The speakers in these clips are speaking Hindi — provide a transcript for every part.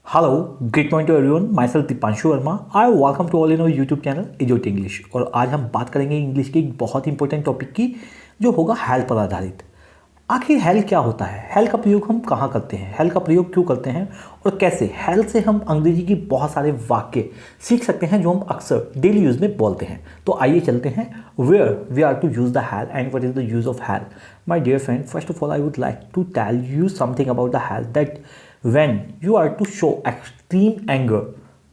Hello, great morning to everyone. Myself Dipanshu Verma. I welcome to all in our YouTube channel इजोट इंग्लिश। और आज हम बात करेंगे इंग्लिश की एक बहुत इंपॉर्टेंट टॉपिक की, जो होगा हेल पर आधारित। आखिर हेल क्या होता है, हेल का प्रयोग हम कहाँ करते हैं, हेल का प्रयोग क्यों करते हैं और कैसे हेल से हम अंग्रेजी की बहुत सारे वाक्य सीख सकते हैं जो हम अक्सर डेली यूज में बोलते हैं। तो आइए चलते हैं where we are to use the hell and what is the use of hell. My dear friend, first of all I would like to tell you something about the hell that when you are to show extreme anger,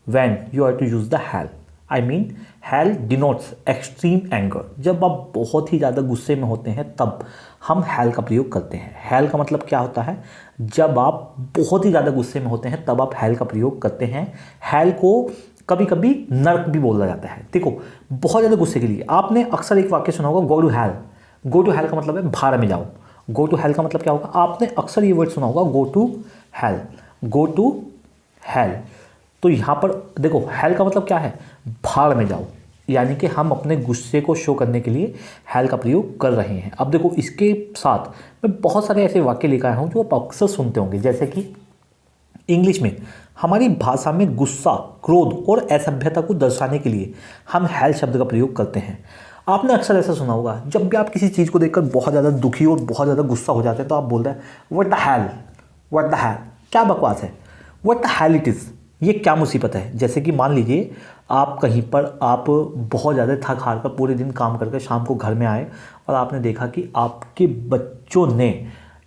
when you are to use the hell, I mean hell denotes extreme anger। जब आप बहुत ही ज़्यादा गुस्से में होते हैं तब हम hell का प्रयोग करते हैं। hell का मतलब क्या होता है? जब आप बहुत ही ज़्यादा गुस्से में होते हैं तब आप hell का प्रयोग करते हैं। hell को कभी कभी नर्क भी बोला जाता है। देखो, बहुत ज़्यादा गुस्से के लिए आपने अक्सर एक वाक्य सुना होगा, go to hell. Go to hell का मतलब है भाड़ में जाओ। गो टू हेल का मतलब क्या होगा? आपने अक्सर ये वर्ड सुना होगा, go to hell, go to hell. तो यहाँ पर देखो, हेल का मतलब क्या है? भाड़ में जाओ। यानी कि हम अपने गुस्से को शो करने के लिए हेल का प्रयोग कर रहे हैं। अब देखो, इसके साथ मैं बहुत सारे ऐसे वाक्य लेकर आया हूँ जो आप अक्सर सुनते होंगे, जैसे कि इंग्लिश में हमारी भाषा में गुस्सा, क्रोध और असभ्यता को दर्शाने के लिए हम हेल शब्द का प्रयोग करते हैं। आपने अक्सर ऐसा सुना होगा, जब भी आप किसी चीज़ को देखकर बहुत ज़्यादा दुखी और बहुत ज़्यादा गुस्सा हो जाते हैं तो आप बोलते हैं what the hello, what the hello. क्या बकवास है, what the hell it is. ये क्या मुसीबत है। जैसे कि मान लीजिए आप कहीं पर आप बहुत ज़्यादा थक हार कर पूरे दिन काम करके शाम को घर में आए और आपने देखा कि आपके बच्चों ने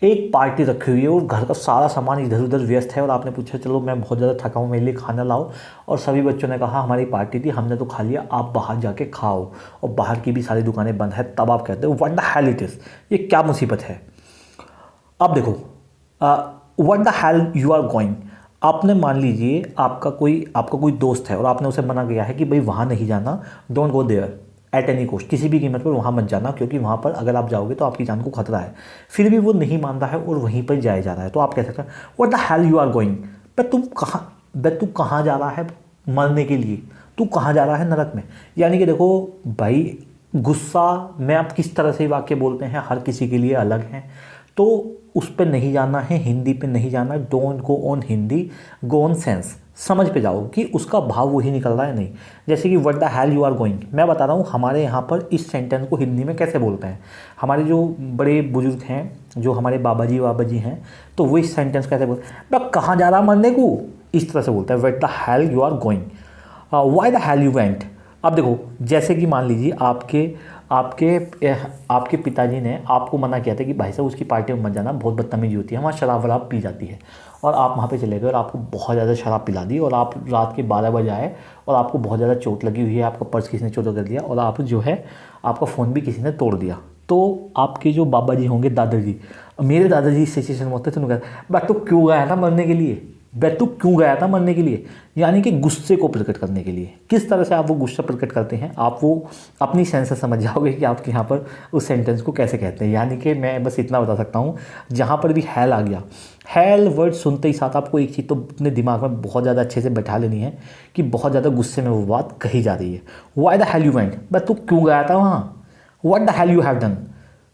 एक पार्टी रखी हुई है और घर का सारा सामान इधर उधर व्यस्त है और आपने पूछा चलो मैं बहुत ज़्यादा थका हूँ, मेरे लिए खाना लाओ, और सभी बच्चों ने कहा हमारी पार्टी थी, हमने तो खा लिया, आप बाहर जाके खाओ, और बाहर की भी सारी दुकानें बंद है। तब आप कहते हो what the hell it is, ये क्या मुसीबत है। अब देखो, what the hell you are going. आपने मान लीजिए आपका कोई दोस्त है और आपने उसे मना किया है कि भाई वहाँ नहीं जाना, don't go there at any cost, किसी भी कीमत पर वहाँ मत जाना, क्योंकि वहाँ पर अगर आप जाओगे तो आपकी जान को खतरा है। फिर भी वो नहीं मान रहा है और वहीं पर जाया जा रहा है, तो आप कह सकते हैं what the hell you are going. तू कहाँ जा रहा है मरने के लिए, तू कहाँ जा रहा है नरक में। यानी कि देखो भाई, गुस्सा में आप किस तरह से वाक्य बोलते हैं हर किसी के लिए अलग हैं, तो उस पर नहीं जाना है, हिंदी पे नहीं जाना, don't go on Hindi, go on sense. समझ पे जाओ कि उसका भाव वही निकल रहा है नहीं। जैसे कि what the hell you are going, मैं बता रहा हूँ हमारे यहाँ पर इस सेंटेंस को हिंदी में कैसे बोलते हैं। हमारे जो बड़े बुजुर्ग हैं, जो हमारे बाबा जी हैं, तो वो इस सेंटेंस कैसे बोलते हैं, मैं कहाँ जा रहा मरने को, इस तरह से बोलते हैं what the hell you are going, why the hell you went. अब देखो, जैसे कि मान लीजिए आपके पिताजी ने आपको मना किया था कि भाई साहब उसकी पार्टी में मत जाना, बहुत बदतमीजी होती है, वहाँ शराब वराब पी जाती है, और आप वहाँ पे चले गए और आपको बहुत ज़्यादा शराब पिला दी और आप रात के 12 बजे आए और आपको बहुत ज़्यादा चोट लगी हुई है, आपका पर्स किसी ने चोरी कर दिया और आप जो है आपका फ़ोन भी किसी ने तोड़ दिया। तो आपके जो बाबा जी होंगे, दादाजी, मेरे दादाजी इस सिचुएशन में होते थे, तो कहते बट तू क्यों गया था मरने के लिए, तू क्यों गया था मरने के लिए। यानी कि गुस्से को प्रकट करने के लिए। किस तरह से आप वो गुस्सा प्रकट करते हैं, आप वो अपनी सेंस से समझ जाओगे कि आपके यहाँ पर उस सेंटेंस को कैसे कहते हैं। यानी कि मैं बस इतना बता सकता हूँ, जहाँ पर भी हेल आ गया, हेल वर्ड सुनते ही साथ आपको एक चीज़ तो अपने दिमाग में बहुत ज़्यादा अच्छे से बैठा लेनी है कि बहुत ज़्यादा गुस्से में वो बात कही जा रही है। Why the hell you went, but तू क्यों गया था वहाँ। What the hell you have done,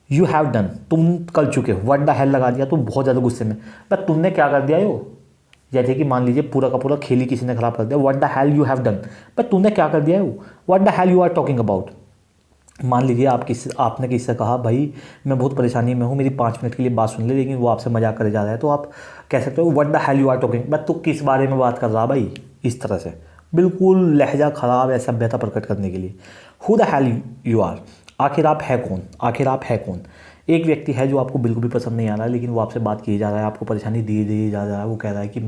you have done, तुम कर चुके हो। व्हाट द हेल लगा दिया तो बहुत ज़्यादा गुस्से में, बट तुमने क्या कर दिया यो। जैसे कि मान लीजिए पूरा का पूरा खेल ही किसी ने खराब कर दिया, what the hell you have done, पर तूने क्या कर दिया है वो, what the hell you are talking about. मान लीजिए आपने किसी से कहा भाई मैं बहुत परेशानी में हूँ, मेरी 5 मिनट के लिए बात सुन ले, लेकिन वो आपसे मजाक करे जा रहा है, तो आप कह सकते हो what the hell you are talking, but तू किस बारे में बात कर रहा भाई। इस तरह से बिल्कुल लहजा खराब या सभ्यता प्रकट करने के लिए। Who the hell you are, आखिर आप है कौन, आखिर आप है कौन। एक व्यक्ति है जो आपको बिल्कुल भी पसंद नहीं आ रहा है, लेकिन वो आपसे बात किए जा रहा है, आपको परेशानी दिए जा रहा है। वो कह रहा है कि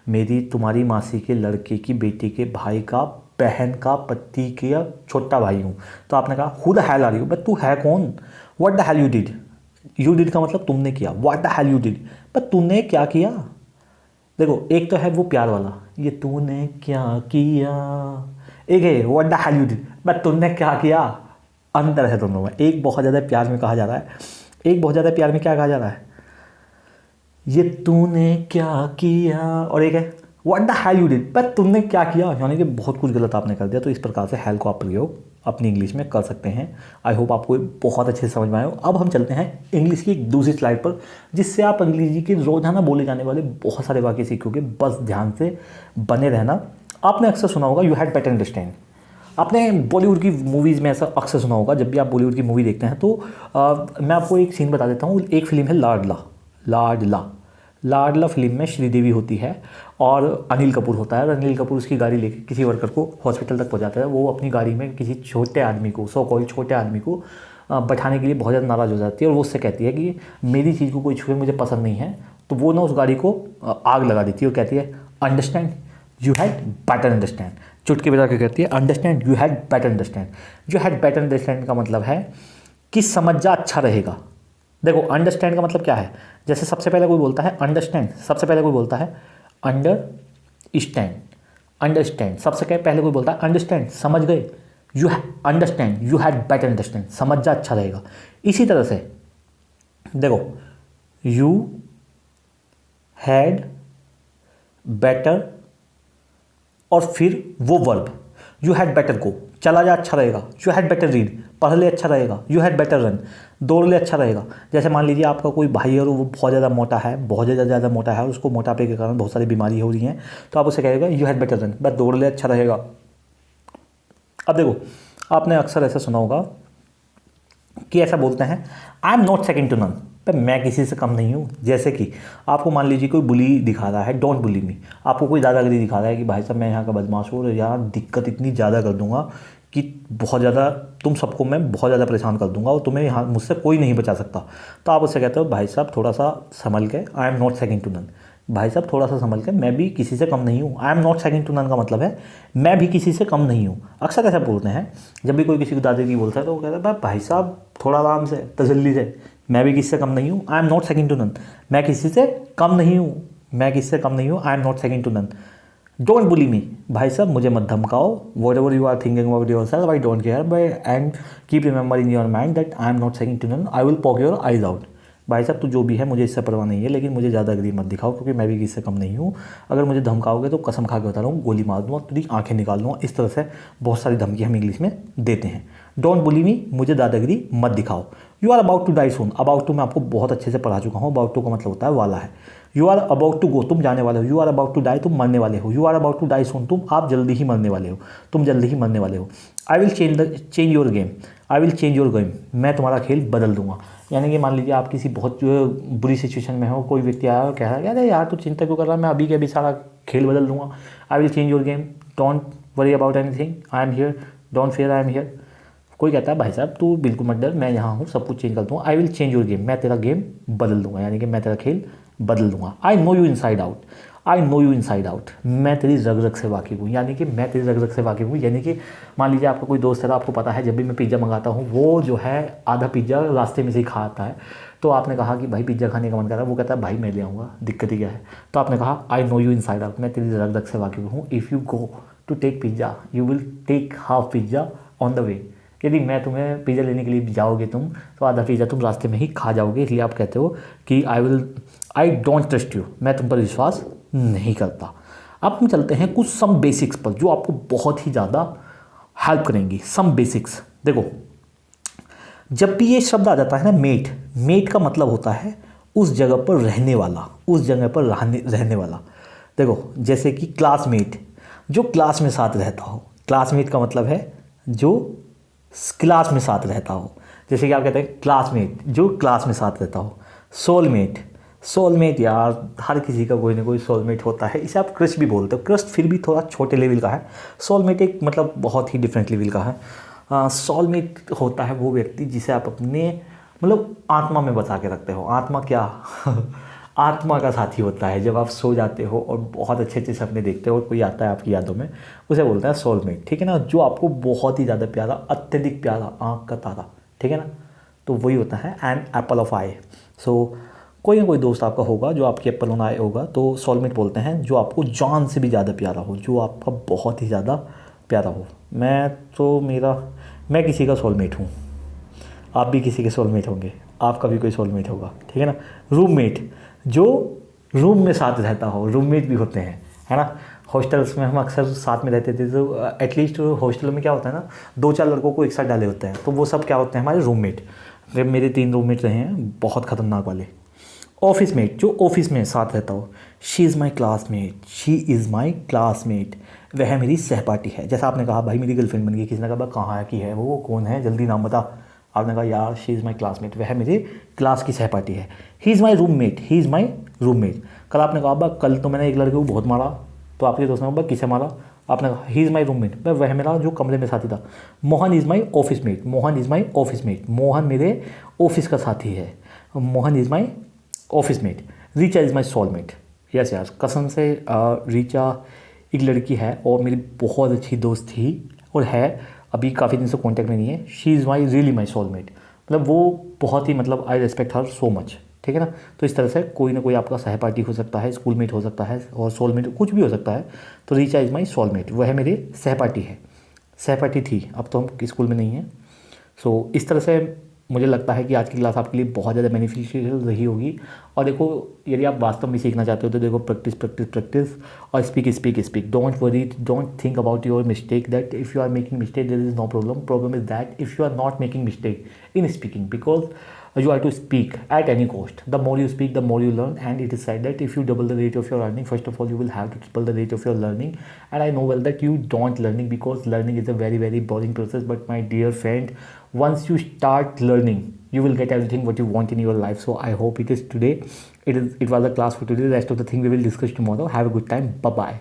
मेरी तुम्हारी मासी के लड़के की बेटी के भाई का, बहन का, पति के छोटा भाई हूँ। तो आपने कहा who the hell are you, but तू है कौन। What the hell you did, you did का मतलब तुमने किया, what the hell you did, but तूने क्या किया। देखो, एक तो है वो प्यार वाला, ये तूने क्या किया, एक है what the hell you did, but तूने क्या किया। अंतर है दोनों में। एक बहुत ज़्यादा प्यार में कहा जा रहा है, एक बहुत ज़्यादा प्यार में क्या कहा जा रहा है, ये तूने क्या किया, और एक है what the hell you did, पर तुमने क्या किया, यानी कि बहुत कुछ गलत आपने कर दिया। तो इस प्रकार से हेल को आप प्रयोग अपनी इंग्लिश में कर सकते हैं। आई होप आपको बहुत अच्छे से समझ में आए हो। अब हम चलते हैं इंग्लिश की एक दूसरी स्लाइड पर, जिससे आप अंग्रेजी के रोजाना बोले जाने वाले बहुत सारे वाक्य सीखोगे। बस ध्यान से बने रहना। आपने अक्सर सुना होगा यू हैड बेटर अंडरस्टैंड। आपने बॉलीवुड की मूवीज़ में ऐसा अक्सर सुना होगा, जब भी आप बॉलीवुड की मूवी देखते हैं तो मैं आपको एक सीन बता देता हूँ। एक फिल्म है लाडला। लाडला लाडला फिल्म में श्रीदेवी होती है और अनिल कपूर होता है। और अनिल कपूर उसकी गाड़ी लेकर किसी वर्कर को हॉस्पिटल तक पहुंचाता है। वो अपनी गाड़ी में किसी छोटे आदमी को, सो कॉल्ड छोटे आदमी को बैठाने के लिए बहुत ज़्यादा नाराज़ हो जाती है। और वो उससे कहती है कि मेरी चीज़ को कोई छुए मुझे पसंद नहीं है। तो वो ना उस गाड़ी को आग लगा देती है और कहती है understand you had better understand. चुटकी बजा के कहती है understand you had better understand. You had better understand का मतलब है कि समझ जा अच्छा रहेगा। देखो अंडरस्टैंड का मतलब क्या है, जैसे सबसे पहले कोई बोलता है अंडरस्टैंड, सबसे पहले कोई बोलता है अंडरस्टैंड। अंडरस्टैंड सबसे पहले कोई बोलता है अंडरस्टैंड, समझ गए। You understand you had better understand, समझ जा अच्छा रहेगा। इसी तरह से देखो यू हैड बेटर और फिर वो वर्ब यू हैड बेटर गो, चला जा अच्छा रहेगा। यू हैड बेटर रीड, पढ़ ले अच्छा रहेगा। यू हैड बेटर रन, दौड़ ले अच्छा रहेगा। जैसे मान लीजिए आपका कोई भाई है और वो बहुत ज़्यादा मोटा है, बहुत ज़्यादा मोटा है और उसको मोटापे के कारण बहुत सारी बीमारी हो रही हैं, तो आप उसे कहेगा यू हैड बेटर रन, बस दौड़ ले अच्छा रहेगा। अब देखो आपने अक्सर ऐसा सुना होगा कि ऐसा बोलते हैं I am not second to none, पर मैं किसी से कम नहीं हूँ। जैसे कि आपको मान लीजिए कोई बुली दिखा रहा है, डोंट बुली मी। आपको कोई दादागिरी दिखा रहा है कि भाई साहब मैं यहाँ का बदमाश हूँ और यहाँ दिक्कत इतनी ज़्यादा कर दूंगा कि बहुत ज़्यादा तुम सबको मैं बहुत ज़्यादा परेशान कर दूंगा और तुम्हें यहाँ मुझसे कोई नहीं बचा सकता। तो आप उससे कहते हो भाई साहब थोड़ा सा संभल के, I am not second to none. भाई साहब थोड़ा सा संभल के, मैं भी किसी से कम नहीं हूँ। I am not second to none का मतलब है मैं भी किसी से कम नहीं हूँ। अक्सर ऐसा बोलते हैं जब भी कोई किसी को दादागिरी बोलता है तो वो कहता है भाई साहब थोड़ा आराम से, तसल्ली से, मैं भी किसी से कम नहीं हूँ। I am not second to none, मैं किसी से कम नहीं हूँ, मैं किसी से कम नहीं हूँ। I am not second to none. Don't bully me, भाई साहब मुझे मत धमकाओ। Whatever you are thinking about yourself I don't care, but and keep remember in your mind that I am not second to none, I will poke your eyes out. भाई साहब तू जो भी है मुझे इससे परवाह नहीं है, लेकिन मुझे ज़्यादा गरीब मत दिखाओ क्योंकि मैं भी किसी से कम नहीं हूँ। अगर मुझे धमकाओगे तो कसम खा के बता रहा हूँ गोली मार दूंगा, तेरी आंखें निकाल दूंगा। इस तरह से बहुत सारी धमकी हम इंग्लिश में देते हैं। डोंट बुली मी, मुझे दादागिरी मत दिखाओ। You are about to die soon, about to मैं आपको बहुत अच्छे से पढ़ा चुका हूँ। अबाउट टू का मतलब होता है वाला है। You are about to go, तुम जाने वाले हो। You are about to die, तुम मरने वाले हो। You are about to die soon, तुम आप जल्दी ही मरने वाले हो, तुम जल्दी ही मरने वाले हो। I will change your game, I will change your game, मैं तुम्हारा खेल बदल दूंगा। यानी कि मान लीजिए आप किसी बहुत बुरी सिचुएशन में हो, कोई व्यक्ति आया और कह रहा है अरे यार तू चिंता क्यों कर रहा है, मैं अभी के अभी सारा खेल बदल दूंगा। I will change your game, don't worry about anything, I am here, don't fear, I am here. कोई कहता है भाई साहब तू बिल्कुल मत डर, मैं यहाँ हूँ, सब कुछ चेंज कर दूँगा। I will change your game, मैं तेरा गेम बदल दूंगा, यानी कि मैं तेरा खेल बदल दूंगा। आई know you inside out, I know you inside out, मैं तेरी रग रग से वाकिफ़ हूँ, यानी कि मैं तेरी रग रग से वाकिफ़ हूँ। यानी कि मान लीजिए आपका कोई दोस्त है, आपको पता है जब भी मैं पिज़्ज़ा मंगाता हूँ वो जो है आधा पिज़्ज़ा रास्ते में से ही खाता है। तो आपने कहा कि भाई पिज़्ज़ा खाने का मन कर रहा है, वो कहता है भाई मैं ले आऊँगा, दिक्कत ही क्या है। तो आपने कहा I know you inside out, मैं तेरी रग रग से वाकिफ़ हूँ। If you go to take pizza you will take half pizza on the way, यदि मैं तुम्हें पिज़्ज़ा लेने के लिए जाओगे तुम तो आधा पिज़्ज़ा तुम रास्ते में ही खा जाओगे। इसलिए आप कहते हो कि आई डोंट ट्रस्ट यू, मैं तुम पर विश्वास नहीं करता। अब हम चलते हैं कुछ सम बेसिक्स पर जो आपको बहुत ही ज़्यादा हेल्प करेंगी। सम बेसिक्स देखो, जब भी ये शब्द आ जाता है ना मेट, मेट का मतलब होता है उस जगह पर रहने वाला, उस जगह पर रहने वाला। देखो जैसे कि क्लासमेट, जो क्लास में साथ रहता हो। क्लासमेट का मतलब है जो क्लास में साथ रहता हो। जैसे कि आप कहते हैं क्लासमेट, जो क्लास में साथ रहता हो। सोलमेट, सोलमेट यार हर किसी का कोई ना कोई सोलमेट होता है। इसे आप क्रश भी बोलते हो, क्रश फिर भी थोड़ा छोटे लेवल का है। सोलमेट एक मतलब बहुत ही डिफरेंट लेवल का है। सोलमेट होता है वो व्यक्ति जिसे आप अपने मतलब आत्मा में बचा के रखते हो। आत्मा क्या आत्मा का साथी होता है। जब आप सो जाते हो और बहुत अच्छे अच्छे सपने देखते हो और कोई आता है आपकी यादों में, उसे बोलते हैं सोलमेट, ठीक है ना। जो आपको बहुत ही ज़्यादा प्यारा, अत्यधिक प्यारा, आँख का तारा, ठीक है ना, तो वही होता है एन एप्पल ऑफ आई। सो कोई ना कोई दोस्त आपका होगा जो आपकी एप्पल ऑन आई होगा, तो सोलमेट बोलते हैं जो आपको जान से भी ज़्यादा प्यारा हो, जो आपका बहुत ही ज़्यादा प्यारा हो। मैं किसी का सोलमेट हूँ, आप भी किसी के सोलमेट होंगे, आपका भी कोई सोलमेट होगा, ठीक है ना। रूममेट, जो रूम में साथ रहता हो, रूममेट भी होते हैं। है ना। हॉस्टल्स में हम अक्सर साथ में रहते थे, तो एटलीस्ट हॉस्टल में क्या होता है ना, 2-4 लड़कों को एक साथ डाले होते हैं, तो वो सब क्या होते हैं हमारे रूममेट। मेरे 3 रूममेट रहे हैं बहुत ख़तरनाक वाले। ऑफिस मेट, जो ऑफिस में साथ रहता हो, she is my classmate, she is my classmate, वह मेरी सहपाठी है। जैसा आपने कहा भाई मेरी गर्लफ्रेंड बन गई, किसी ने कहा भाई कहाँ की है वो कौन है जल्दी नाम बता, आपने कहा यार शी इज़ माई क्लासमेट, वह मेरे क्लास की सहपाठी है। He is my roommate, he is my roommate. कल आपने कहा भाई कल तो मैंने एक लड़के को बहुत मारा, तो आपके दोस्त ने कहा भाई किसे मारा, आपने कहा ही इज़ माई रूममेट, वह मेरा जो कमरे में साथी था। Mohan is my office mate, Mohan is my office mate, Mohan मेरे ऑफिस का साथी है। Mohan is my office mate. Richa is my soulmate. Yes यार, कसम से रीचा एक लड़की है और मेरी बहुत अच्छी दोस्त थी और है, अभी काफ़ी दिन से कांटेक्ट में नहीं है। She is my really my soulmate, मतलब वो बहुत ही, मतलब I respect her so much, ठीक है ना। तो इस तरह से कोई ना कोई आपका सहपाठी हो सकता है, स्कूलमेट हो सकता है और सोलमेट कुछ भी हो सकता है। तो रीचा इज़ माई सोलमेट, वह मेरे सहपाठी है, सहपाठी थी, अब तो हम स्कूल में नहीं हैं। सो इस तरह से मुझे लगता है कि आज की क्लास आपके लिए बहुत ज़्यादा बेनिफिशियल रही होगी। और देखो, यदि आप वास्तव में सीखना चाहते हो तो देखो, प्रैक्टिस प्रैक्टिस प्रैक्टिस और speak speak speak. Don't worry, don't think about your mistake, that if you are making mistake there is no problem. Problem is that if you are not making mistake in speaking, because you are to speak at any cost. The more you speak, the more you learn, and it is said that if you double the rate of your earning, first of all you will have to triple the rate of your learning. And I know well that you don't learning because learning is a very very boring process, but my dear friend, once you start learning, you will get everything what you want in your life. So I hope it is today, it was a class for today. The rest of the thing we will discuss tomorrow. Have a good time. Bye bye.